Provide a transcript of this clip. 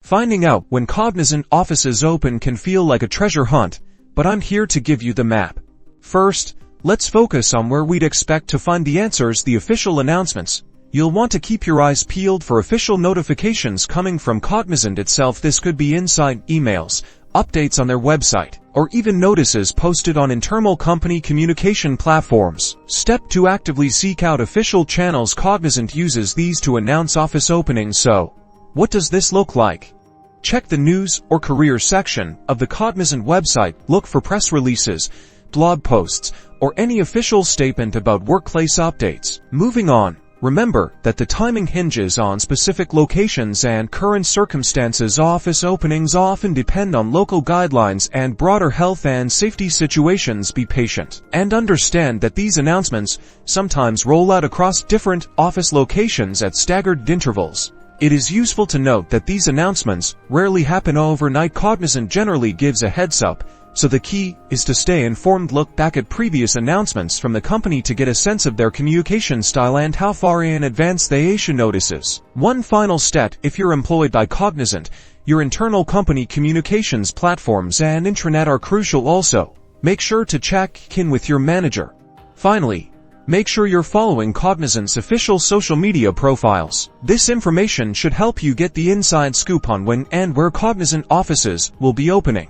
Finding out when Cognizant offices open can feel like a treasure hunt, but I'm here to give you the map. First, let's focus on where we'd expect to find the answers: the official announcements. You'll want to keep your eyes peeled for official notifications coming from Cognizant itself. This could be inside emails, updates on their website, or even notices posted on internal company communication platforms. Step 2. Actively seek out official channels. Cognizant uses these to announce office openings. So, what does this look like? Check the news or career section of the Cognizant website. Look for press releases, blog posts, or any official statement about workplace updates. Moving on, remember that the timing hinges on specific locations and current circumstances. Office openings often depend on local guidelines and broader health and safety situations. Be patient and understand that these announcements sometimes roll out across different office locations at staggered intervals. It is useful to note that these announcements rarely happen overnight. Cognizant generally gives a heads up, so the key is to stay informed. Look back at previous announcements from the company to get a sense of their communication style and how far in advance they issue notices. One final step: if you're employed by Cognizant, your internal company communications platforms and intranet are crucial. Also, make sure to check in with your manager. Finally, make sure you're following Cognizant's official social media profiles. This information should help you get the inside scoop on when and where Cognizant offices will be opening.